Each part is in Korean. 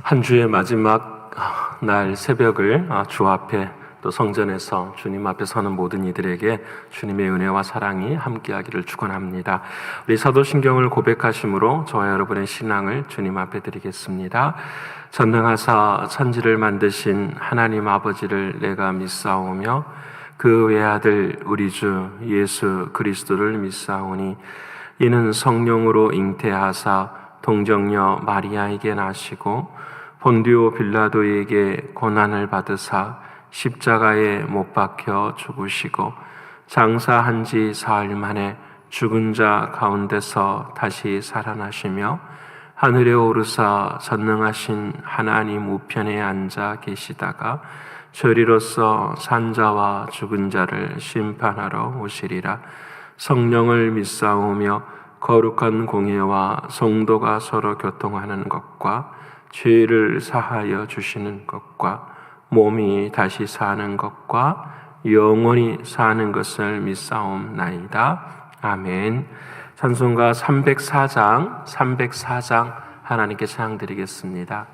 한 주의 마지막 날 새벽을 주 앞에 또 성전에서 주님 앞에 서는 모든 이들에게 주님의 은혜와 사랑이 함께하기를 축원합니다. 우리 사도신경을 고백하심으로 저와 여러분의 신앙을 주님 앞에 드리겠습니다. 전능하사 천지를 만드신 하나님 아버지를 내가 믿사오며 그 외아들 우리 주 예수 그리스도를 믿사오니 이는 성령으로 잉태하사 동정녀 마리아에게 나시고 본디오 빌라도에게 고난을 받으사 십자가에 못 박혀 죽으시고 장사한 지 사흘 만에 죽은 자 가운데서 다시 살아나시며 하늘에 오르사 전능하신 하나님 우편에 앉아 계시다가 저리로서 산자와 죽은 자를 심판하러 오시리라. 성령을 믿사오며 거룩한 공예와 성도가 서로 교통하는 것과 죄를 사하여 주시는 것과 몸이 다시 사는 것과 영원히 사는 것을 믿사옵나이다. 아멘. 찬송가 304장 하나님께 찬양드리겠습니다.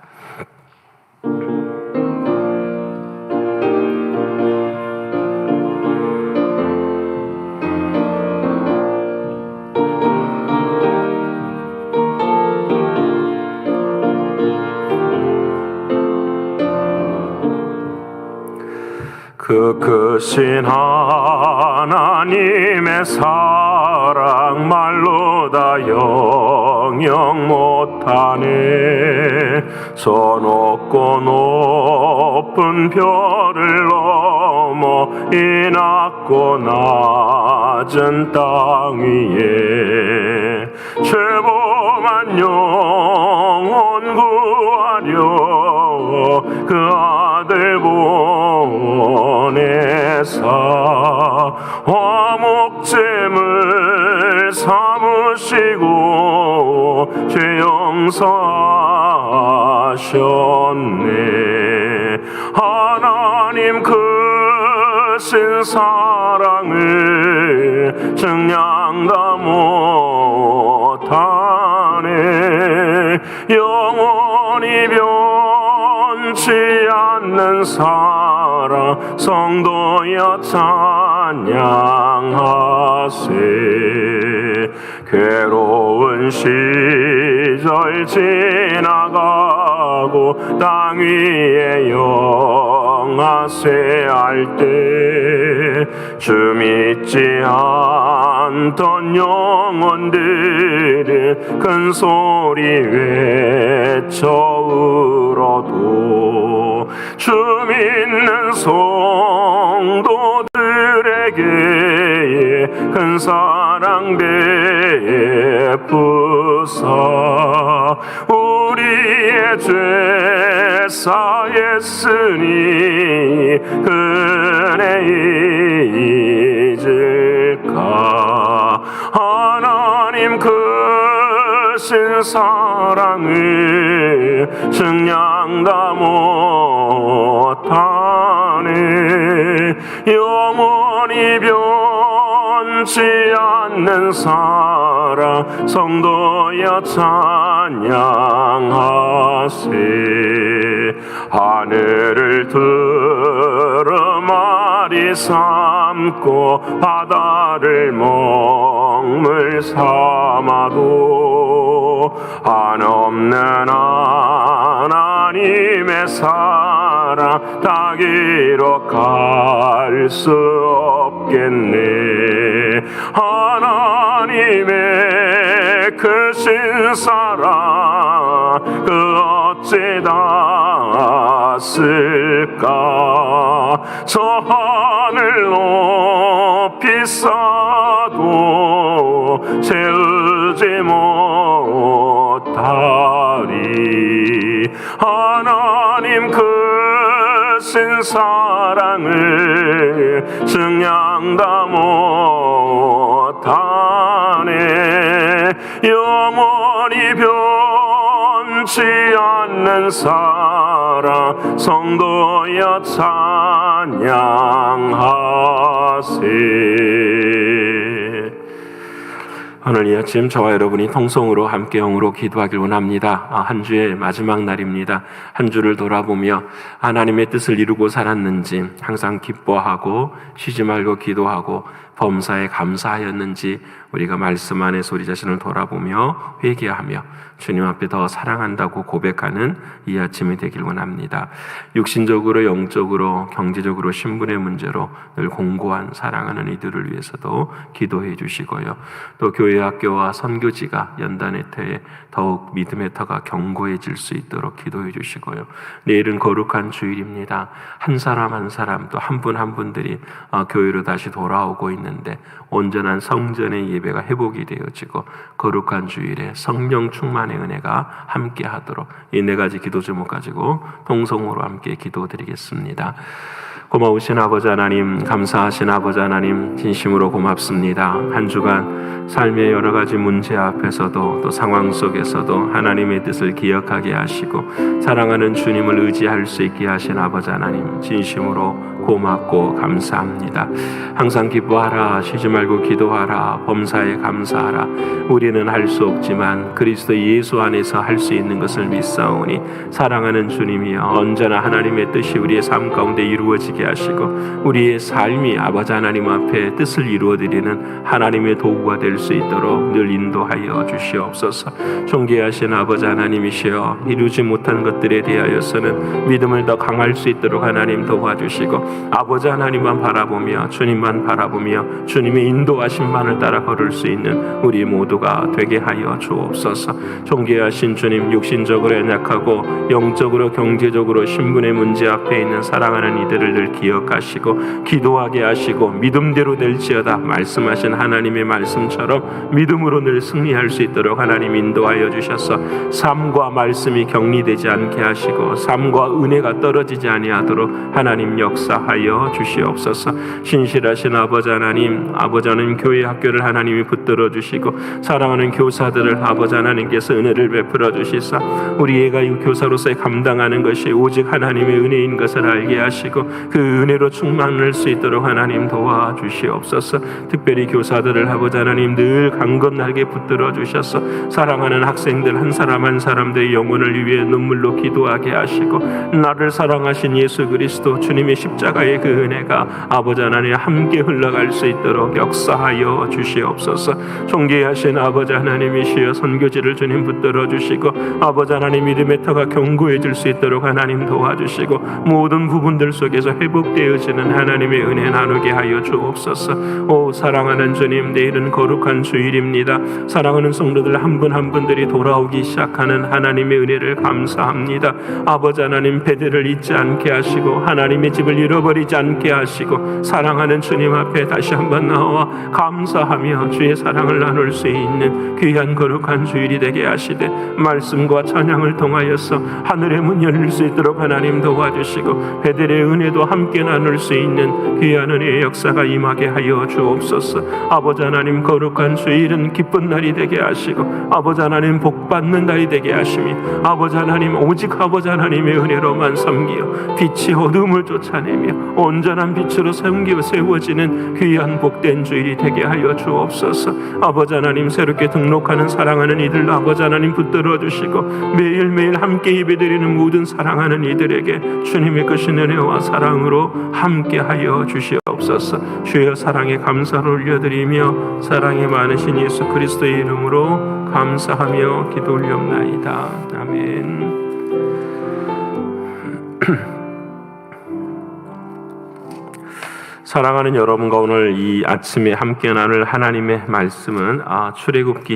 그 크신 하나님의 사랑 말로 다 영영 못하네. 저 높고 높은 별을 넘어 이 낮고 낮은 땅 위에 죄범한 영혼 구하려 그 아들 보내사 화목제물 삼으시고 죄 용서하셨네. 하나님 크신 사랑을 증량 다 못하네. 영원히 변치 않는 사랑 성도여 찬양하세. 괴로운 시절 지나가고 땅 위에 영하세 할 때 주 믿지 않던 영혼들은 큰 소리 외쳐 울어도 주 믿는 성도들에게 큰 사랑 베푸사 우리의 죄 사했으니 은혜 잊을까. 하나님 크신 사랑을 증량 다 못하네. 영원히 변치 않는 사랑 성도여 찬양하세. 하늘을 두루마리 삼고 바다를 먹물 삼아도 한없는 하나님의 사랑 다 기록할 수 없겠네. 하나님의 크신 사랑 그 어찌 닿았을까. 저 하늘 높이 쌓아도 채우지 못하리. 하나님 크신 사랑을 증량 다 못하네. 영원히 변치 않는 사랑 성도여 찬양하세. 오늘 이 아침 저와 여러분이 통성으로 함께 영으로 기도하길 원합니다. 한 주의 마지막 날입니다. 한 주를 돌아보며 하나님의 뜻을 이루고 살았는지, 항상 기뻐하고 쉬지 말고 기도하고 범사에 감사하였는지 우리가 말씀 안에서 우리 자신을 돌아보며 회개하며 주님 앞에 더 사랑한다고 고백하는 이 아침이 되길 원합니다. 육신적으로, 영적으로, 경제적으로, 신분의 문제로 늘 공고한 사랑하는 이들을 위해서도 기도해 주시고요. 또 교회, 학교와 선교지가 연단의 터에 더욱 믿음의 터가 견고해질 수 있도록 기도해 주시고요. 내일은 거룩한 주일입니다. 한 사람 한 사람 또 한 분 한 분들이 교회로 다시 돌아오고 있는데 온전한 성전의 예배가 회복이 되어지고 거룩한 주일에 성령 충만의 은혜가 함께 하도록 이 네 가지 기도 제목 가지고 통성으로 함께 기도드리겠습니다. 고마우신 아버지 하나님, 감사하신 아버지 하나님, 진심으로 고맙습니다. 한 주간 삶의 여러 가지 문제 앞에서도 또 상황 속에서도 하나님의 뜻을 기억하게 하시고 사랑하는 주님을 의지할 수 있게 하신 아버지 하나님, 진심으로 고맙고 감사합니다. 항상 기뻐하라, 쉬지 말고 기도하라, 범사에 감사하라. 우리는 할 수 없지만 그리스도 예수 안에서 할 수 있는 것을 믿사오니 사랑하는 주님이여, 언제나 하나님의 뜻이 우리의 삶 가운데 이루어지게 하시고 우리의 삶이 아버지 하나님 앞에 뜻을 이루어드리는 하나님의 도구가 될 수 있도록 늘 인도하여 주시옵소서. 존귀하신 아버지 하나님이시여, 이루지 못한 것들에 대하여서는 믿음을 더 강할 수 있도록 하나님 도와주시고 아버지 하나님만 바라보며 주님만 바라보며 주님의 인도하심만을 따라 걸을 수 있는 우리 모두가 되게 하여 주옵소서. 존귀하신 주님, 육신적으로 연약하고 영적으로 경제적으로 신분의 문제 앞에 있는 사랑하는 이들을 늘 기억하시고 기도하게 하시고 믿음대로 될지어다 말씀하신 하나님의 말씀처럼 믿음으로 늘 승리할 수 있도록 하나님 인도하여 주셔서 삶과 말씀이 격리되지 않게 하시고 삶과 은혜가 떨어지지 아니하도록 하나님 역사하여 주시옵소서. 신실하신 아버지 하나님, 아버지 하나님 교회 학교를 하나님이 붙들어 주시고 사랑하는 교사들을 아버지 하나님께서 은혜를 베풀어 주시사 우리 애가 이 교사로서의 감당하는 것이 오직 하나님의 은혜인 것을 알게 하시고 그 은혜로 충만할 수 있도록 하나님 도와주시옵소서. 특별히 교사들을 아버지 하나님 늘 강건하게 붙들어 주셔서 사랑하는 학생들 한 사람 한 사람들의 영혼을 위해 눈물로 기도하게 하시고 나를 사랑하신 예수 그리스도 주님의 십자가의 그 은혜가 아버지 하나님 함께 흘러갈 수 있도록 역사하여 주시옵소서. 존귀하신 아버지 하나님이시여, 선교지를 주님 붙들어 주시고 아버지 하나님 믿음의 터가 견고해질 수 있도록 하나님 도와주시고 모든 부분들 속에서 회복되어지는 하나님의 은혜 나누게 하여 주옵소서. 오 사랑하는 주님, 내일은 거룩한 주일입니다. 사랑하는 성도들 한 분 한 분들이 돌아오기 시작하는 하나님의 은혜를 감사합니다. 아버지 하나님 배대를 잊지 않게 하시고 하나님의 집을 잃어버리지 않게 하시고 사랑하는 주님 앞에 다시 한번 나와 감사하며 주의 사랑을 나눌 수 있는 귀한 거룩한 주일이 되게 하시되 말씀과 찬양을 통하여서 하늘의 문 열릴 수 있도록 하나님 도와주시고 베델의 은혜도 함께 나눌 수 있는 귀한 은혜의 역사가 임하게 하여 주옵소서. 아버지 하나님 거룩한 주일은 기쁜 날이 되게 하시고 아버지 하나님 복 받는 날이 되게 하시며 아버지 하나님 오직 아버지 하나님의 은혜로만 섬기어 빛이 어둠을 쫓아내며 온전한 빛으로 세워지는 귀한 복된 주일이 되게 하여 주옵소서. 아버지 하나님 새롭게 등록하는 사랑하는 이들 아버지 하나님 붙들어 주시고 매일매일 함께 예배드리는 모든 사랑하는 이들에게 주님의 크신 은혜와 사랑으로 함께 하여 주시옵소서. 주여 사랑에 감사를 올려드리며 사랑이 많으신 예수 그리스도의 이름으로 감사하며 기도 올리옵나이다. 아멘. 사랑하는 여러분과 오늘 이 아침에 함께 나눌 하나님의 말씀은 출애굽기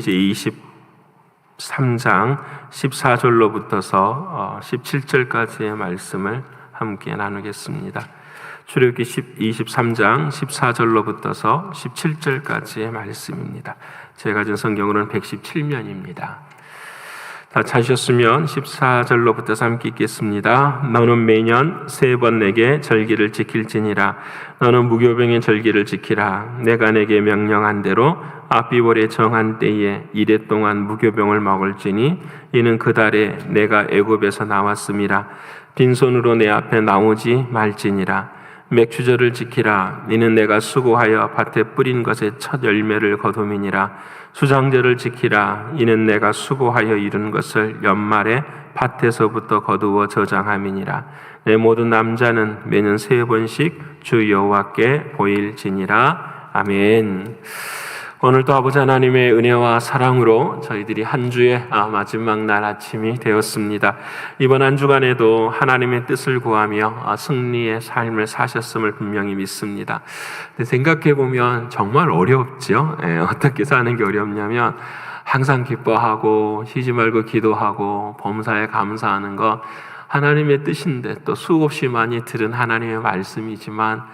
제23장 14절로부터서 17절까지의 말씀을 함께 나누겠습니다. 출애굽기 23장 14절로부터서 17절까지의 말씀입니다. 제가 가진 성경으로는 117면입니다. 다 찾으셨으면 14절로부터 함께 읽겠습니다. 너는 매년 3번 내게 절기를 지킬지니라. 너는 무교병의 절기를 지키라. 내가 내게 명령한 대로 아비월에 정한 때에 이래 동안 무교병을 먹을지니 이는 그 달에 내가 애굽에서 나왔음이라. 빈손으로 내 앞에 나오지 말지니라. 맥추절을 지키라. 이는 내가 수고하여 밭에 뿌린 것의 첫 열매를 거둠이니라. 수장절을 지키라. 이는 내가 수고하여 이룬 것을 연말에 밭에서부터 거두어 저장함이니라. 내 모든 남자는 매년 3번씩 주 여호와께 보일지니라. 아멘. 오늘도 아버지 하나님의 은혜와 사랑으로 저희들이 한 주의 마지막 날 아침이 되었습니다. 이번 한 주간에도 하나님의 뜻을 구하며 승리의 삶을 사셨음을 분명히 믿습니다. 근데 생각해 보면 정말 어렵죠. 어떻게 사는 게 어렵냐면 항상 기뻐하고 쉬지 말고 기도하고 범사에 감사하는 것 하나님의 뜻인데 또 수없이 많이 들은 하나님의 말씀이지만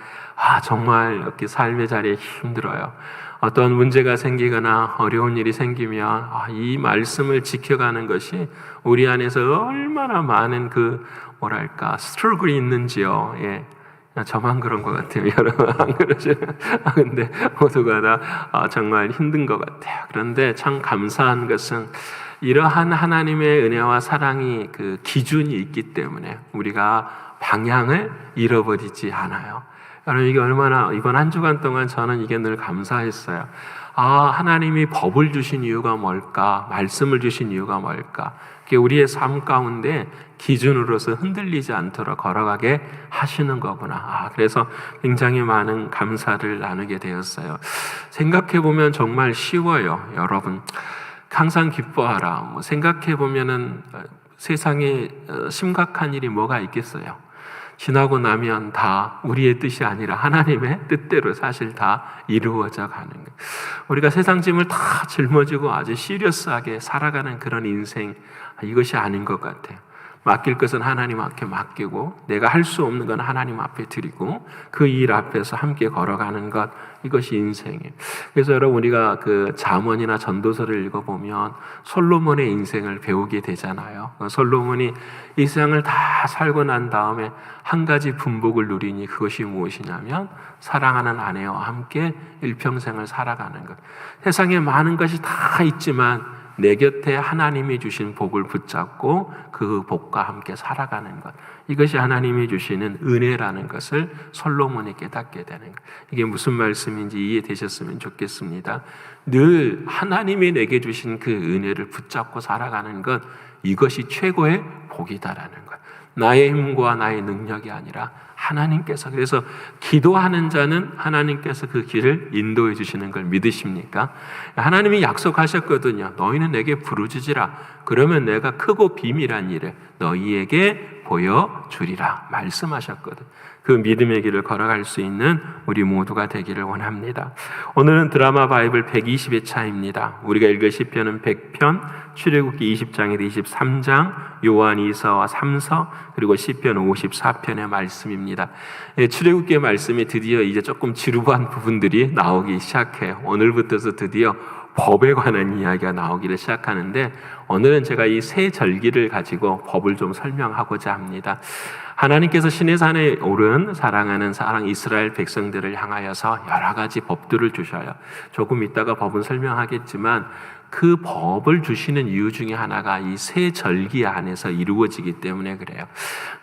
정말 이렇게 삶의 자리에 힘들어요. 어떤 문제가 생기거나 어려운 일이 생기면 이 말씀을 지켜가는 것이 우리 안에서 얼마나 많은 스트러글이 있는지요. 저만 그런 것 같아요. 여러분 안 그러시나요? 근데 모두가 다 정말 힘든 것 같아요. 그런데 참 감사한 것은 이러한 하나님의 은혜와 사랑이 기준이 있기 때문에 우리가 방향을 잃어버리지 않아요. 여러분 이게 얼마나 이번 한 주간 동안 저는 이게 늘 감사했어요. 하나님이 법을 주신 이유가 뭘까? 말씀을 주신 이유가 뭘까? 그게 우리의 삶 가운데 기준으로서 흔들리지 않도록 걸어가게 하시는 거구나. 그래서 굉장히 많은 감사를 나누게 되었어요. 생각해 보면 정말 쉬워요, 여러분. 항상 기뻐하라. 생각해 보면은 세상에 심각한 일이 뭐가 있겠어요? 지나고 나면 다 우리의 뜻이 아니라 하나님의 뜻대로 사실 다 이루어져 가는 거예요. 우리가 세상 짐을 다 짊어지고 아주 시리어스하게 살아가는 그런 인생, 이것이 아닌 것 같아요. 맡길 것은 하나님 앞에 맡기고 내가 할 수 없는 건 하나님 앞에 드리고 그 일 앞에서 함께 걸어가는 것, 이것이 인생이에요. 그래서 여러분 우리가 잠언이나 전도서를 읽어보면 솔로몬의 인생을 배우게 되잖아요. 솔로몬이 이 세상을 다 살고 난 다음에 한 가지 분복을 누리니 그것이 무엇이냐면 사랑하는 아내와 함께 일평생을 살아가는 것. 세상에 많은 것이 다 있지만 내 곁에 하나님이 주신 복을 붙잡고 그 복과 함께 살아가는 것, 이것이 하나님이 주시는 은혜라는 것을 솔로몬이 깨닫게 되는 것. 이게 무슨 말씀인지 이해되셨으면 좋겠습니다. 늘 하나님이 내게 주신 그 은혜를 붙잡고 살아가는 것, 이것이 최고의 복이다라는 것. 나의 힘과 나의 능력이 아니라 하나님께서. 그래서 기도하는 자는 하나님께서 그 길을 인도해 주시는 걸 믿으십니까? 하나님이 약속하셨거든요. 너희는 내게 부르짖으라. 그러면 내가 크고 비밀한 일을 너희에게 보여주리라 말씀하셨거든. 그 믿음의 길을 걸어갈 수 있는 우리 모두가 되기를 원합니다. 오늘은 드라마 바이블 120회차입니다. 우리가 읽을 시편은 100편, 출애굽기 20장에서 23장, 요한 2서와 3서, 그리고 시편 54편의 말씀입니다. 출애굽기의 말씀이 드디어 이제 조금 지루한 부분들이 나오기 시작해요. 오늘부터서 드디어 법에 관한 이야기가 나오기를 시작하는데, 오늘은 제가 이 세 절기를 가지고 법을 좀 설명하고자 합니다. 하나님께서 시내산에 오른 사랑하는 이스라엘 백성들을 향하여서 여러 가지 법들을 주셔요. 조금 이따가 법은 설명하겠지만 그 법을 주시는 이유 중에 하나가 이 세 절기 안에서 이루어지기 때문에 그래요.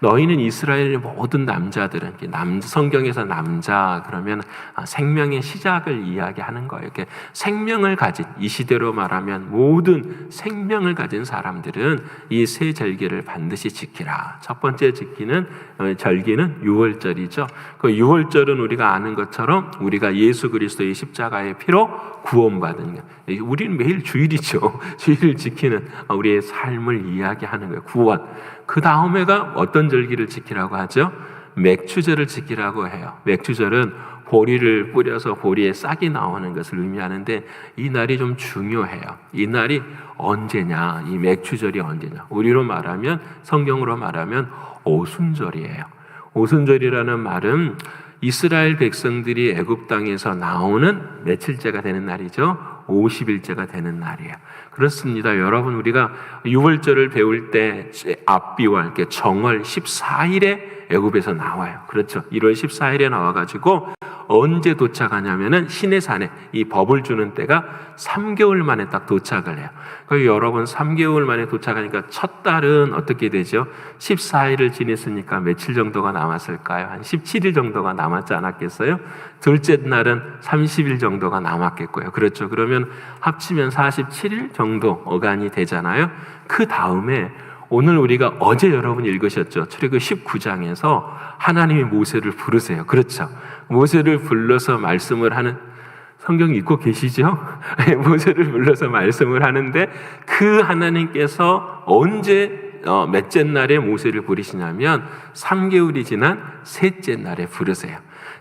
너희는 이스라엘의 모든 남자들은, 성경에서 남자 그러면 생명의 시작을 이야기하는 거예요. 이렇게 생명을 가진, 이 시대로 말하면 모든 생명을 가진 사람들은 이 세 절기를 반드시 지키라. 첫 번째 절기는 유월절이죠. 그 유월절은 우리가 아는 것처럼 우리가 예수 그리스도의 십자가의 피로 구원받은 것. 우리는 매일 주일이죠. 주일을 지키는 우리의 삶을 이야기하는 거예요. 구원. 그 다음에가 어떤 절기를 지키라고 하죠? 맥추절을 지키라고 해요. 맥추절은 보리를 뿌려서 보리에 싹이 나오는 것을 의미하는데 이 날이 좀 중요해요. 이 날이 언제냐? 이 맥추절이 언제냐? 우리로 말하면, 성경으로 말하면 오순절이에요. 오순절이라는 말은 이스라엘 백성들이 애굽 땅에서 나오는 며칠째가 되는 날이죠. 50일째가 되는 날이에요. 그렇습니다. 여러분, 우리가 유월절을 배울 때 압비월, 정월 14일에 애굽에서 나와요. 그렇죠. 1월 14일에 나와가지고 언제 도착하냐면은 시내산에 이 법을 주는 때가 3개월 만에 딱 도착을 해요. 그리고 여러분 3개월 만에 도착하니까 첫 달은 어떻게 되죠? 14일을 지냈으니까 며칠 정도가 남았을까요? 한 17일 정도가 남았지 않았겠어요? 둘째 날은 30일 정도가 남았겠고요. 그렇죠. 그러면 합치면 47일 정도 어간이 되잖아요. 그 다음에 오늘 우리가 어제 여러분 읽으셨죠? 출애굽기 19장에서 하나님이 모세를 부르세요. 그렇죠. 모세를 불러서 말씀을 하는, 성경 읽고 계시죠? 모세를 불러서 말씀을 하는데 그 하나님께서 언제 몇째 날에 모세를 부르시냐면 3개월이 지난 셋째 날에 부르세요.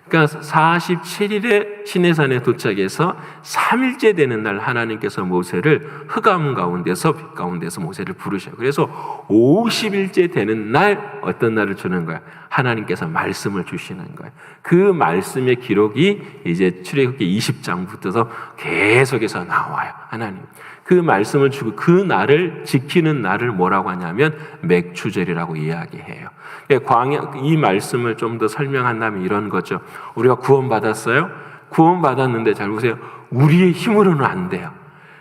그러니까 47일에 시내산에 도착해서 3일째 되는 날 하나님께서 모세를 흑암 가운데서 빛 가운데서 모세를 부르셔요. 그래서 50일째 되는 날 어떤 날을 주는 거야? 하나님께서 말씀을 주시는 거예요. 그 말씀의 기록이 이제 출애굽기 20장부터서 계속해서 나와요. 하나님. 그 말씀을 주고 그 날을 지키는 날을 뭐라고 하냐면 맥추절이라고 이야기해요. 광야, 이 말씀을 좀 더 설명한다면 이런 거죠. 우리가 구원받았어요? 구원받았는데 잘 보세요. 우리의 힘으로는 안 돼요.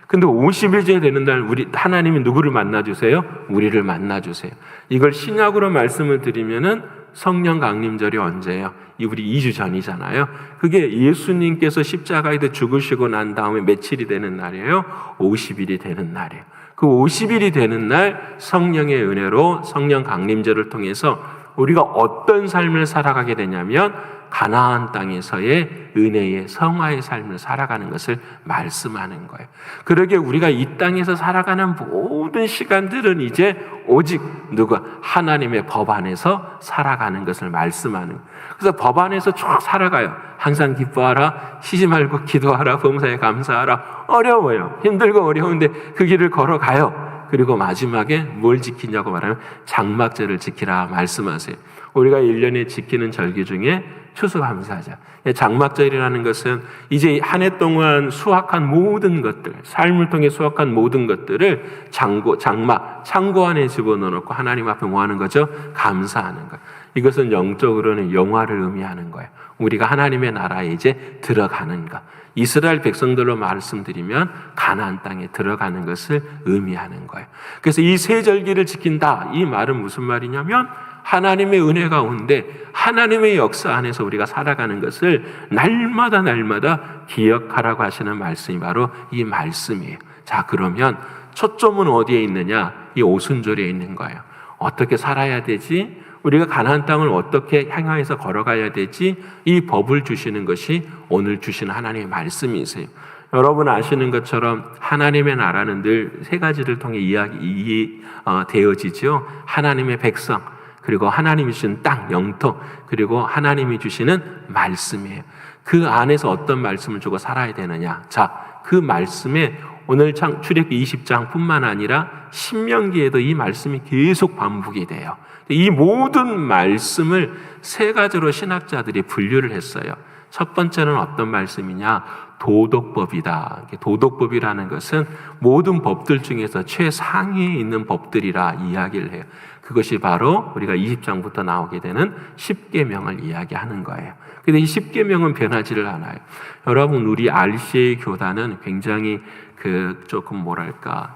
근데 50일째 되는 날 하나님이 누구를 만나주세요? 우리를 만나주세요. 이걸 신약으로 말씀을 드리면은 성령 강림절이 언제예요? 우리 2주 전이잖아요. 그게 예수님께서 십자가에서 죽으시고 난 다음에 며칠이 되는 날이에요? 50일이 되는 날이에요. 그 50일이 되는 날 성령의 은혜로 성령 강림절을 통해서 우리가 어떤 삶을 살아가게 되냐면 가나안 땅에서의 은혜의 성화의 삶을 살아가는 것을 말씀하는 거예요. 그러게 우리가 이 땅에서 살아가는 모든 시간들은 이제 오직 누가 하나님의 법 안에서 살아가는 것을 말씀하는 거예요. 그래서 법 안에서 쭉 살아가요. 항상 기뻐하라, 쉬지 말고 기도하라, 범사에 감사하라. 어려워요. 힘들고 어려운데 그 길을 걸어가요. 그리고 마지막에 뭘 지키냐고 말하면 장막절을 지키라 말씀하세요. 우리가 1년에 지키는 절기 중에 추수감사절. 장막절이라는 것은 이제 한 해 동안 수확한 모든 것들, 삶을 통해 수확한 모든 것들을 장막, 창고 안에 집어넣어놓고 하나님 앞에 뭐 하는 거죠? 감사하는 것. 이것은 영적으로는 영화를 의미하는 거예요. 우리가 하나님의 나라에 이제 들어가는 것. 이스라엘 백성들로 말씀드리면 가나안 땅에 들어가는 것을 의미하는 거예요. 그래서 이 세 절기를 지킨다. 이 말은 무슨 말이냐면 하나님의 은혜 가운데 하나님의 역사 안에서 우리가 살아가는 것을 날마다 기억하라고 하시는 말씀이 바로 이 말씀이에요. 자, 그러면 초점은 어디에 있느냐? 이 오순절에 있는 거예요. 어떻게 살아야 되지? 우리가 가나안 땅을 어떻게 향하여서 걸어가야 되지? 이 법을 주시는 것이 오늘 주신 하나님의 말씀이세요. 여러분 아시는 것처럼 하나님의 나라는 늘 세 가지를 통해 되어지죠. 하나님의 백성, 그리고 하나님이 주신 땅, 영토, 그리고 하나님이 주시는 말씀이에요. 그 안에서 어떤 말씀을 주고 살아야 되느냐? 자, 그 말씀에 오늘 출애굽기 20장뿐만 아니라 신명기에도 이 말씀이 계속 반복이 돼요. 이 모든 말씀을 세 가지로 신학자들이 분류를 했어요. 첫 번째는 어떤 말씀이냐? 도덕법이다. 도덕법이라는 것은 모든 법들 중에서 최상위에 있는 법들이라 이야기를 해요. 그것이 바로 우리가 20장부터 나오게 되는 십계명을 이야기하는 거예요. 근데 이 십계명은 변하지를 않아요. 여러분, 우리 RCA 교단은 굉장히 조금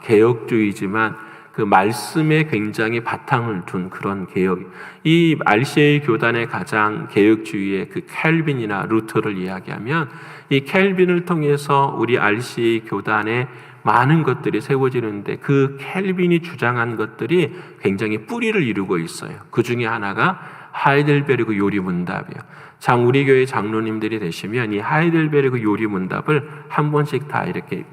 개혁주의지만 그 말씀에 굉장히 바탕을 둔 그런 개혁. 이 RCA 교단의 가장 개혁주의의 그 캘빈이나 루터를 이야기하면 이 캘빈을 통해서 우리 RCA 교단의 많은 것들이 세워지는데 그 캘빈이 주장한 것들이 굉장히 뿌리를 이루고 있어요. 그 중에 하나가 하이델베르그 요리문답이에요. 우리 교회 장로님들이 되시면 이 하이델베르그 요리문답을 한 번씩 다 이렇게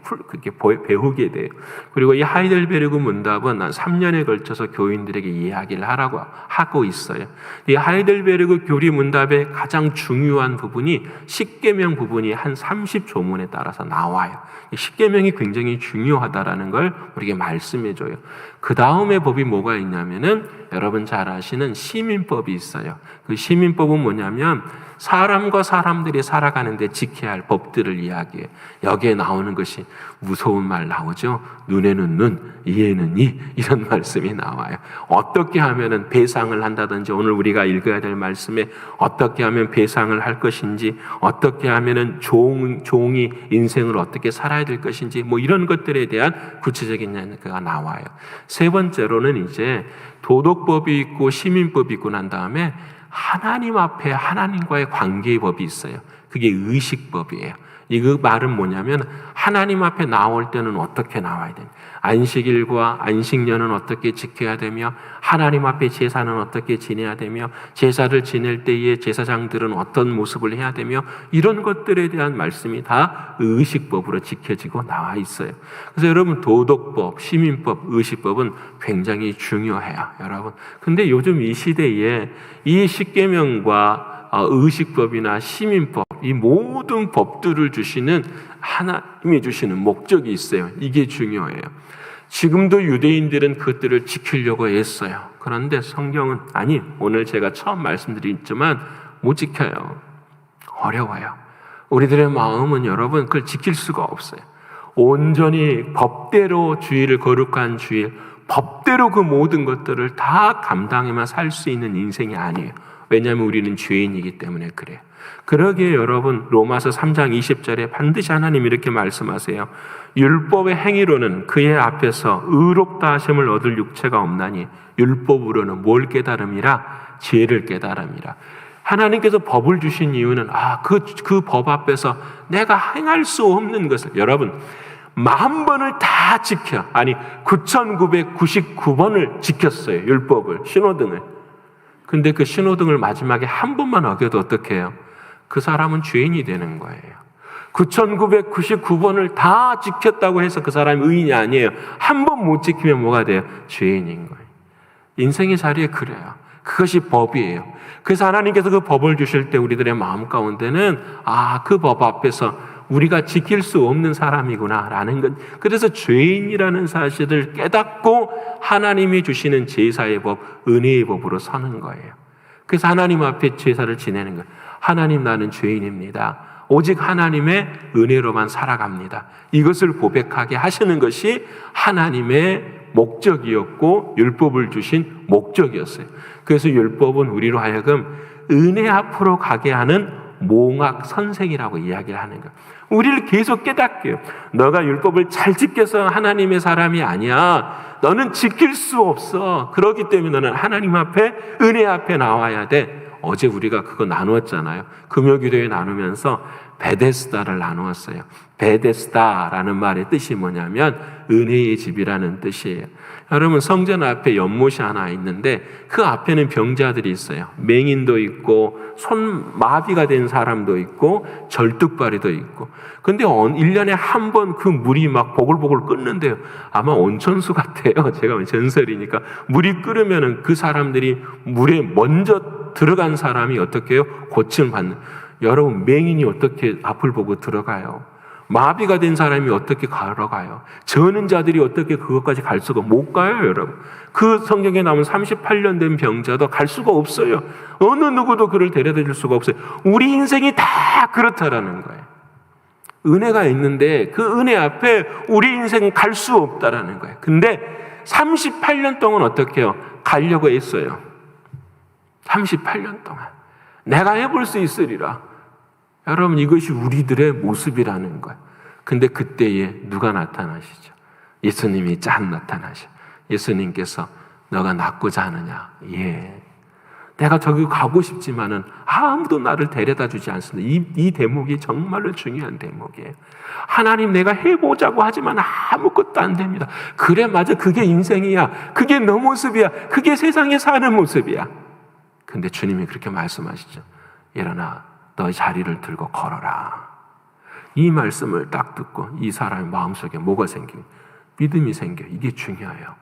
배우게 돼요. 그리고 이 하이델베르그 문답은 3년에 걸쳐서 교인들에게 이야기를 하고 있어요. 이 하이델베르그 요리문답의 가장 중요한 부분이 십계명 부분이 한 30조문에 따라서 나와요. 십계명이 굉장히 중요하다라는 걸 우리에게 말씀해줘요. 그 다음에 법이 뭐가 있냐면은 여러분 잘 아시는 시민법이 있어요. 그 시민법은 뭐냐면 사람과 사람들이 살아가는데 지켜야 할 법들을 이야기해요. 여기에 나오는 것이 무서운 말 나오죠. 눈에는 눈, 이에는 이, 이런 말씀이 나와요. 어떻게 하면은 배상을 한다든지, 오늘 우리가 읽어야 될 말씀에 어떻게 하면 배상을 할 것인지, 어떻게 하면은 종이 인생을 어떻게 살아야 될 것인지, 뭐 이런 것들에 대한 구체적인 얘기가 나와요. 세 번째로는 이제 도덕법이 있고 시민법이 있고 난 다음에 하나님 앞에 하나님과의 관계의 법이 있어요. 그게 의식법이에요. 이 그 말은 뭐냐면 하나님 앞에 나올 때는 어떻게 나와야 되냐, 안식일과 안식년은 어떻게 지켜야 되며, 하나님 앞에 제사는 어떻게 지내야 되며, 제사를 지낼 때에 제사장들은 어떤 모습을 해야 되며, 이런 것들에 대한 말씀이 다 의식법으로 지켜지고 나와 있어요. 그래서 여러분, 도덕법, 시민법, 의식법은 굉장히 중요해요, 여러분. 근데 요즘 이 시대에 이 십계명과 의식법이나 시민법, 이 모든 법들을 주시는 하나님이 주시는 목적이 있어요. 이게 중요해요. 지금도 유대인들은 그것들을 지키려고 애써요. 그런데 성경은 아니, 오늘 제가 처음 말씀드렸지만 못 지켜요. 어려워요. 우리들의 마음은 여러분 그걸 지킬 수가 없어요. 온전히 법대로 주의를 거룩한 주의, 법대로 그 모든 것들을 다 감당해만 살 수 있는 인생이 아니에요. 왜냐하면 우리는 죄인이기 때문에 그래요. 그러기에 여러분, 로마서 3장 20절에 반드시 하나님 이렇게 말씀하세요. 율법의 행위로는 그의 앞에서 의롭다 하심을 얻을 육체가 없나니 율법으로는 뭘 깨달음이라? 죄를 깨달음이라. 하나님께서 법을 주신 이유는 그 법 앞에서 내가 행할 수 없는 것을, 여러분 10,000번을 다 지켜, 아니 9,999번을 지켰어요. 율법을, 신호등을. 근데 그 신호등을 마지막에 한 번만 어겨도 어떻게 해요? 그 사람은 죄인이 되는 거예요. 9,999번을 다 지켰다고 해서 그 사람이 의인이 아니에요. 한 번 못 지키면 뭐가 돼요? 죄인인 거예요. 인생의 자리에 그래요. 그것이 법이에요. 그래서 하나님께서 그 법을 주실 때 우리들의 마음 가운데는 그 법 앞에서 우리가 지킬 수 없는 사람이구나라는 것, 그래서 죄인이라는 사실을 깨닫고 하나님이 주시는 제사의 법, 은혜의 법으로 서는 거예요. 그래서 하나님 앞에 제사를 지내는 거예요. 하나님, 나는 죄인입니다. 오직 하나님의 은혜로만 살아갑니다. 이것을 고백하게 하시는 것이 하나님의 목적이었고 율법을 주신 목적이었어요. 그래서 율법은 우리로 하여금 은혜 앞으로 가게 하는 몽학 선생이라고 이야기를 하는 거예요. 우리를 계속 깨닫게요. 너가 율법을 잘 지켜서 하나님의 사람이 아니야. 너는 지킬 수 없어. 그렇기 때문에 너는 하나님 앞에, 은혜 앞에 나와야 돼. 어제 우리가 그거 나누었잖아요. 금요기도에 나누면서 베데스다를 나누었어요. 베데스다라는 말의 뜻이 뭐냐면 은혜의 집이라는 뜻이에요. 여러분, 성전 앞에 연못이 하나 있는데 그 앞에는 병자들이 있어요. 맹인도 있고 손마비가 된 사람도 있고 절뚝발이도 있고. 근데 1년에 한 번 그 물이 막 보글보글 끓는데요. 아마 온천수 같아요. 제가 전설이니까. 물이 끓으면은 그 사람들이 물에 먼저 들어간 사람이 어떻게 해요? 고침을 받는. 여러분, 맹인이 어떻게 앞을 보고 들어가요? 마비가 된 사람이 어떻게 걸어가요? 저는 자들이 어떻게 그것까지 갈 수가 못 가요, 여러분. 그 성경에 나오는 38년 된 병자도 갈 수가 없어요. 어느 누구도 그를 데려다 줄 수가 없어요. 우리 인생이 다 그렇다라는 거예요. 은혜가 있는데 그 은혜 앞에 우리 인생은 갈 수 없다라는 거예요. 근데 38년 동안 어떻게 해요? 가려고 했어요. 38년 동안. 내가 해볼 수 있으리라. 여러분, 이것이 우리들의 모습이라는 거예요. 근데 그때에 누가 나타나시죠? 예수님이 짠 나타나셔. 예수님께서 너가 낫고자 하느냐? 예. 내가 저기 가고 싶지만은 아무도 나를 데려다 주지 않습니다. 이 대목이 정말로 중요한 대목이에요. 하나님, 내가 해보자고 하지만 아무것도 안 됩니다. 그래, 맞아. 그게 인생이야. 그게 너 모습이야. 그게 세상에 사는 모습이야. 근데 주님이 그렇게 말씀하시죠. 일어나 너의 자리를 들고 걸어라. 이 말씀을 딱 듣고 이 사람의 마음속에 뭐가 생겨요? 믿음이 생겨요. 이게 중요해요.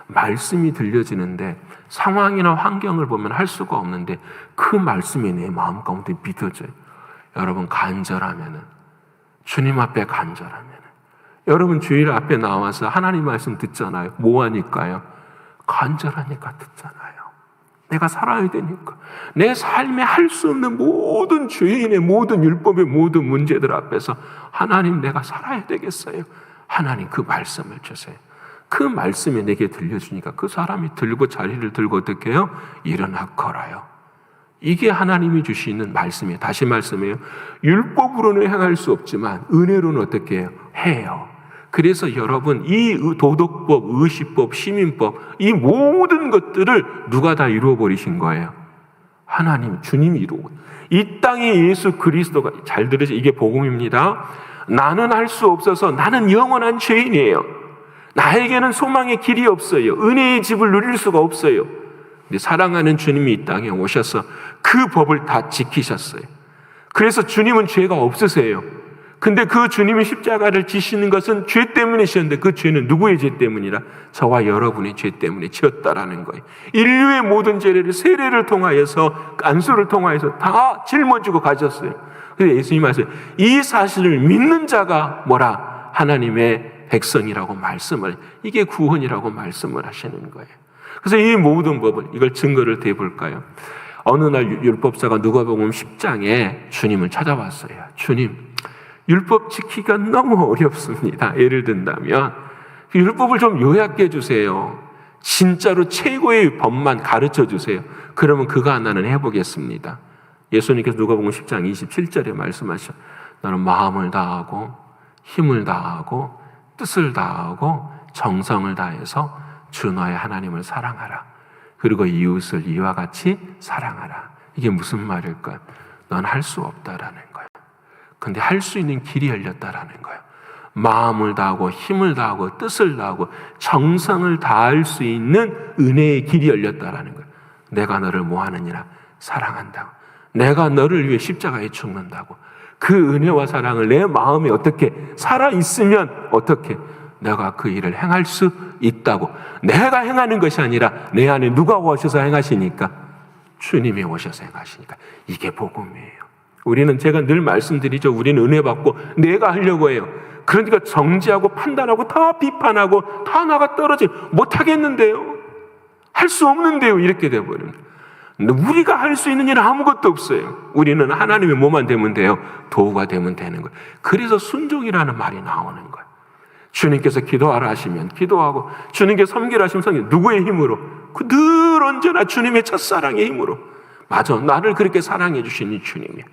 말씀이 들려지는데 상황이나 환경을 보면 할 수가 없는데 그 말씀이 내 마음 가운데 믿어져요. 여러분, 간절하면은, 주님 앞에 간절하면은, 여러분 주일 앞에 나와서 하나님 말씀 듣잖아요. 뭐 하니까요? 간절하니까 듣잖아요. 내가 살아야 되니까. 내 삶에 할 수 없는 모든 죄인의 모든 율법의 모든 문제들 앞에서 하나님 내가 살아야 되겠어요. 하나님 그 말씀을 주세요. 그 말씀이 내게 들려주니까 그 사람이 들고 자리를 들고 어떻게 해요? 일어나 걸어요. 이게 하나님이 주시는 말씀이에요. 다시 말씀해요. 율법으로는 행할 수 없지만 은혜로는 어떻게 해요? 해요. 그래서 여러분 이 도덕법, 의식법, 시민법 이 모든 것들을 누가 다 이루어 버리신 거예요? 하나님, 주님이 이루고 이 땅에 예수 그리스도가 잘 들으세요. 이게 복음입니다. 나는 할 수 없어서 나는 영원한 죄인이에요. 나에게는 소망의 길이 없어요. 은혜의 집을 누릴 수가 없어요. 근데 사랑하는 주님이 이 땅에 오셔서 그 법을 다 지키셨어요. 그래서 주님은 죄가 없으세요. 근데 그 주님이 십자가를 지시는 것은 죄 때문에 지었는데 그 죄는 누구의 죄 때문이라? 저와 여러분의 죄 때문에 지었다라는 거예요. 인류의 모든 죄를 세례를 통하여서 안수를 통하여서 다 짊어지고 가셨어요. 그래서 예수님이 말씀하세요. 이 사실을 믿는 자가 뭐라? 하나님의 백성이라고 말씀을, 이게 구원이라고 말씀을 하시는 거예요. 그래서 이 모든 법을, 이걸 증거를 대볼까요? 어느 날 율법사가 누가복음 10장에 주님을 찾아왔어요. 주님, 율법 지키기가 너무 어렵습니다. 예를 든다면 율법을 좀 요약해 주세요. 진짜로 최고의 법만 가르쳐 주세요. 그러면 그거 하나는 해보겠습니다. 예수님께서 누가복음 10장 27절에 말씀하셔. 너는 마음을 다하고 힘을 다하고 뜻을 다하고 정성을 다해서 주 너의 하나님을 사랑하라. 그리고 이웃을 이와 같이 사랑하라. 이게 무슨 말일까요? 넌 할 수 없다라는 거예요. 근데 할 수 있는 길이 열렸다라는 거예요. 마음을 다하고 힘을 다하고 뜻을 다하고 정성을 다할 수 있는 은혜의 길이 열렸다라는 거예요. 내가 너를 뭐 하느니라? 사랑한다고. 내가 너를 위해 십자가에 죽는다고. 그 은혜와 사랑을 내 마음에 어떻게 살아있으면 어떻게 내가 그 일을 행할 수 있다고. 내가 행하는 것이 아니라 내 안에 누가 오셔서 행하시니까? 주님이 오셔서 행하시니까. 이게 복음이에요. 우리는 제가 늘 말씀드리죠. 우리는 은혜 받고 내가 하려고 해요. 그러니까 정죄하고 판단하고 다 비판하고 다 나가 떨어지고 못하겠는데요. 할 수 없는데요. 이렇게 돼버립니다. 근데 우리가 할 수 있는 일은 아무것도 없어요. 우리는 하나님의 뭐만 되면 돼요? 도구가 되면 되는 거예요. 그래서 순종이라는 말이 나오는 거예요. 주님께서 기도하라 하시면 기도하고, 주님께서 섬기라 하시면 섬기고, 누구의 힘으로? 늘 언제나 주님의 첫사랑의 힘으로. 맞아, 나를 그렇게 사랑해 주신 이 주님이야.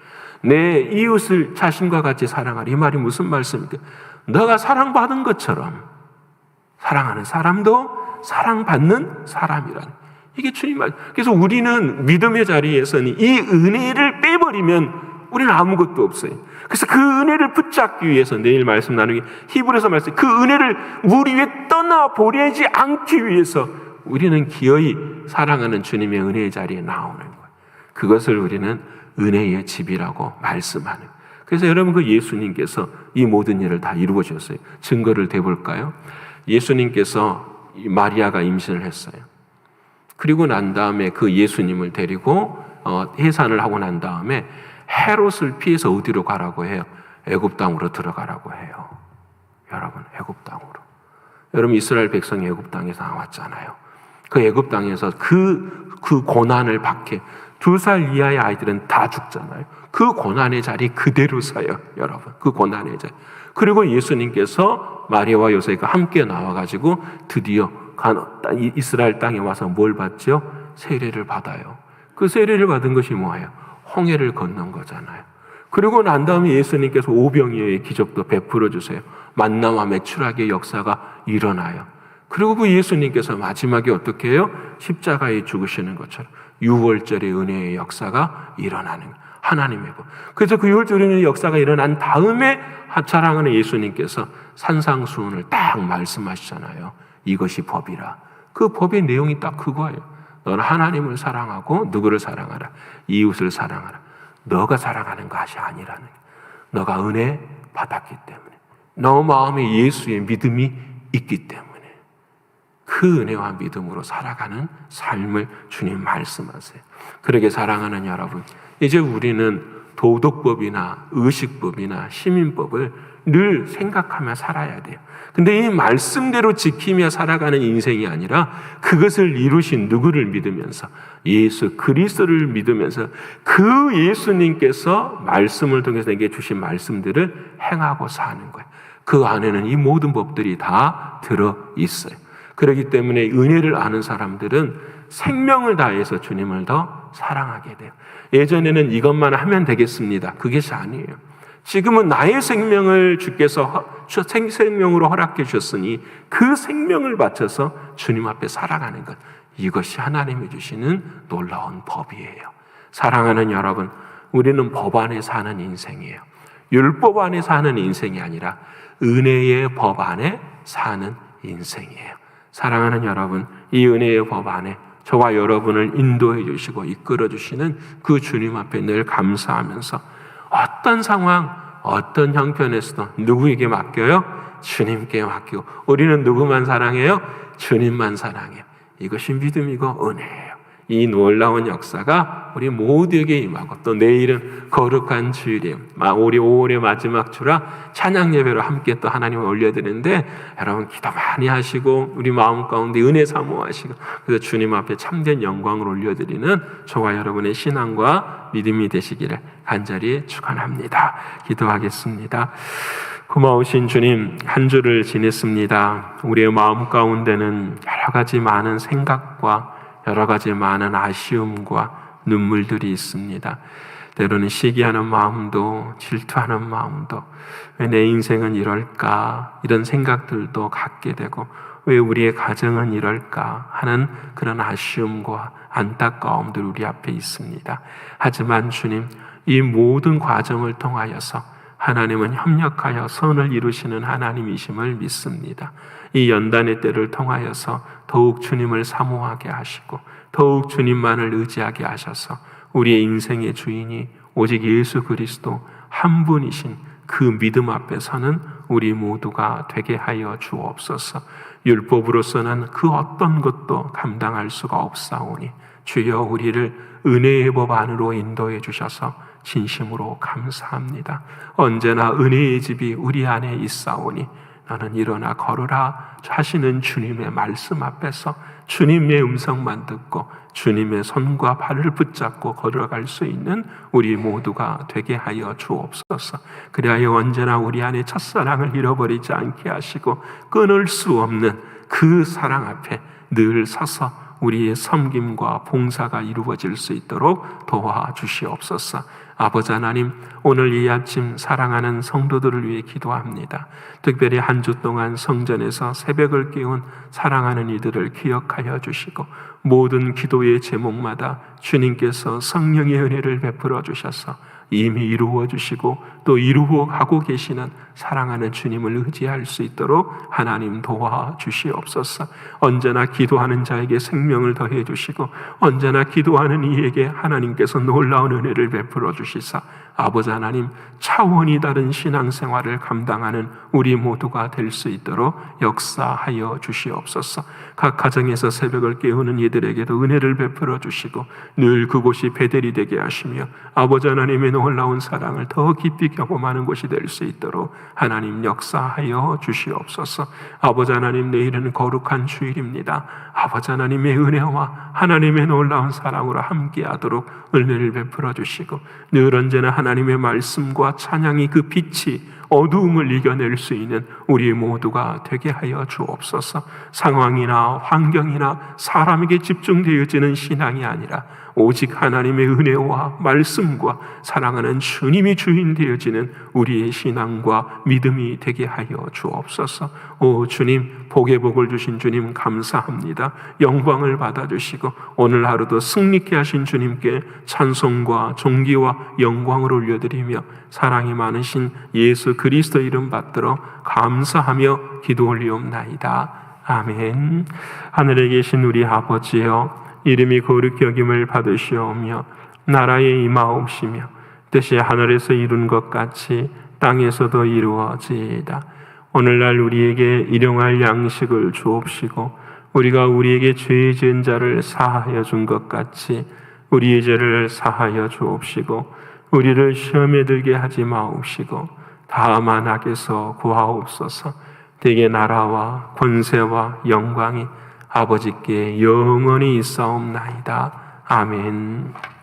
내 이웃을 자신과 같이 사랑하라. 이 말이 무슨 말씀입니까? 너가 사랑받은 것처럼 사랑하는 사람도 사랑받는 사람이라는, 이게 주님 말. 그래서 우리는 믿음의 자리에서는 이 은혜를 빼버리면 우리는 아무것도 없어요. 그래서 그 은혜를 붙잡기 위해서 내일 말씀 나누기 히브리서 말씀, 그 은혜를 우리 위에 떠나보내지 않기 위해서 우리는 기어이 사랑하는 주님의 은혜의 자리에 나오는 거예요. 그것을 우리는 은혜의 집이라고 말씀하는 거예요. 그래서 여러분, 그 예수님께서 이 모든 일을 다 이루어 주셨어요. 증거를 대볼까요? 예수님께서 마리아가 임신을 했어요. 그리고 난 다음에 그 예수님을 데리고 해산을 하고 난 다음에 헤롯을 피해서 어디로 가라고 해요? 애굽 땅으로 들어가라고 해요. 여러분, 애굽 땅으로. 여러분, 이스라엘 백성이 애굽 땅에서 나왔잖아요. 그 애굽 땅에서 그 고난을 받게 2살 이하의 아이들은 다 죽잖아요. 그 고난의 자리 그대로 서요, 여러분. 그 고난의 자리. 그리고 예수님께서 마리아와 요셉과 함께 나와가지고 드디어 이스라엘 땅에 와서 뭘 받죠? 세례를 받아요. 그 세례를 받은 것이 뭐예요? 홍해를 건넌 거잖아요. 그리고 난 다음에 예수님께서 오병이어의 기적도 베풀어 주세요. 만나와 매출하게 역사가 일어나요. 그리고 그 예수님께서 마지막에 어떻게 해요? 십자가에 죽으시는 것처럼 유월절의 은혜의 역사가 일어나는 거예요. 하나님의 법. 그래서 그 유월절 은혜의 역사가 일어난 다음에 사랑하는 예수님께서 산상수훈을 딱 말씀하시잖아요. 이것이 법이라. 그 법의 내용이 딱 그거예요. 너는 하나님을 사랑하고 누구를 사랑하라? 이웃을 사랑하라. 너가 사랑하는 것이 아니라는 거예요. 너가 은혜 받았기 때문에, 너 마음에 예수의 믿음이 있기 때문에 그 은혜와 믿음으로 살아가는 삶을 주님 말씀하세요. 그러게 사랑하는 여러분, 이제 우리는 도덕법이나 의식법이나 시민법을 늘 생각하며 살아야 돼요. 근데 이 말씀대로 지키며 살아가는 인생이 아니라 그것을 이루신 누구를 믿으면서 예수 그리스도를 믿으면서 그 예수님께서 말씀을 통해서 내게 주신 말씀들을 행하고 사는 거예요. 그 안에는 이 모든 법들이 다 들어 있어요. 그렇기 때문에 은혜를 아는 사람들은 생명을 다해서 주님을 더 사랑하게 돼요. 예전에는 이것만 하면 되겠습니다. 그것이 아니에요. 지금은 나의 생명을 주께서 생명으로 허락해 주셨으니 그 생명을 바쳐서 주님 앞에 살아가는 것, 이것이 하나님이 주시는 놀라운 법이에요. 사랑하는 여러분, 우리는 법 안에 사는 인생이에요. 율법 안에 사는 인생이 아니라 은혜의 법 안에 사는 인생이에요. 사랑하는 여러분, 이 은혜의 법 안에 저와 여러분을 인도해 주시고 이끌어 주시는 그 주님 앞에 늘 감사하면서 어떤 상황, 어떤 형편에서도 누구에게 맡겨요? 주님께 맡기고, 우리는 누구만 사랑해요? 주님만 사랑해요. 이것이 믿음이고 은혜예요. 이 놀라운 역사가 우리 모두에게 임하고, 또 내일은 거룩한 주일이에요. 우리 5월의 마지막 주라 찬양 예배로 함께 또 하나님을 올려드리는데, 여러분 기도 많이 하시고 우리 마음 가운데 은혜 사모하시고, 그래서 주님 앞에 참된 영광을 올려드리는 저와 여러분의 신앙과 믿음이 되시기를 간절히 축원합니다. 기도하겠습니다. 고마우신 주님, 한 주를 지냈습니다. 우리의 마음 가운데는 여러 가지 많은 생각과 여러 가지 많은 아쉬움과 눈물들이 있습니다. 때로는 시기하는 마음도, 질투하는 마음도, 왜 내 인생은 이럴까 이런 생각들도 갖게 되고, 왜 우리의 가정은 이럴까 하는 그런 아쉬움과 안타까움들 우리 앞에 있습니다. 하지만 주님, 이 모든 과정을 통하여서 하나님은 협력하여 선을 이루시는 하나님이심을 믿습니다. 이 연단의 때를 통하여서 더욱 주님을 사모하게 하시고 더욱 주님만을 의지하게 하셔서 우리의 인생의 주인이 오직 예수 그리스도 한 분이신 그 믿음 앞에 서는 우리 모두가 되게 하여 주옵소서. 율법으로서는 그 어떤 것도 감당할 수가 없사오니 주여 우리를 은혜의 법 안으로 인도해 주셔서 진심으로 감사합니다. 언제나 은혜의 집이 우리 안에 있사오니 나는 일어나 걸으라 하시는 주님의 말씀 앞에서 주님의 음성만 듣고 주님의 손과 발을 붙잡고 걸어갈 수 있는 우리 모두가 되게 하여 주옵소서. 그리하여 언제나 우리 안에 첫사랑을 잃어버리지 않게 하시고 끊을 수 없는 그 사랑 앞에 늘 서서 우리의 섬김과 봉사가 이루어질 수 있도록 도와주시옵소서. 아버지 하나님, 오늘 이 아침 사랑하는 성도들을 위해 기도합니다. 특별히 한 주 동안 성전에서 새벽을 깨운 사랑하는 이들을 기억하여 주시고 모든 기도의 제목마다 주님께서 성령의 은혜를 베풀어 주셔서 이미 이루어 주시고 또 이루어 가고 계시는 사랑하는 주님을 의지할 수 있도록 하나님 도와주시옵소서. 언제나 기도하는 자에게 생명을 더해 주시고 언제나 기도하는 이에게 하나님께서 놀라운 은혜를 베풀어 주시사 아버지 하나님, 차원이 다른 신앙생활을 감당하는 우리 모두가 될 수 있도록 역사하여 주시옵소서. 각 가정에서 새벽을 깨우는 이들에게도 은혜를 베풀어 주시고 늘 그곳이 베델이 되게 하시며 아버지 하나님의 놀라운 사랑을 더 깊이 경험하는 곳이 될 수 있도록 하나님 역사하여 주시옵소서. 아버지 하나님, 내일은 거룩한 주일입니다. 아버지 하나님의 은혜와 하나님의 놀라운 사랑으로 함께하도록 은혜를 베풀어 주시고 늘 언제나 하나님의 말씀과 찬양이 그 빛이 어두움을 이겨낼 수 있는 우리 모두가 되게 하여 주옵소서. 상황이나 환경이나 사람에게 집중되어지는 신앙이 아니라 오직 하나님의 은혜와 말씀과 사랑하는 주님이 주인 되어지는 우리의 신앙과 믿음이 되게 하여 주옵소서. 오 주님, 복의 복을 주신 주님 감사합니다. 영광을 받아주시고 오늘 하루도 승리케 하신 주님께 찬송과 존귀와 영광을 올려드리며 사랑이 많으신 예수 그리스도 이름 받들어 감사하며 기도 올리옵나이다. 아멘. 하늘에 계신 우리 아버지여, 이름이 거룩히 여김을 받으시오며 나라에 임하옵시며 뜻이 하늘에서 이룬 것 같이 땅에서도 이루어지이다. 오늘날 우리에게 일용할 양식을 주옵시고 우리가 우리에게 죄 지은 자를 사하여 준 것 같이 우리의 죄를 사하여 주옵시고 우리를 시험에 들게 하지 마옵시고 다만 악에서 구하옵소서. 대개 나라와 권세와 영광이 아버지께 영원히 있사옵나이다. 아멘.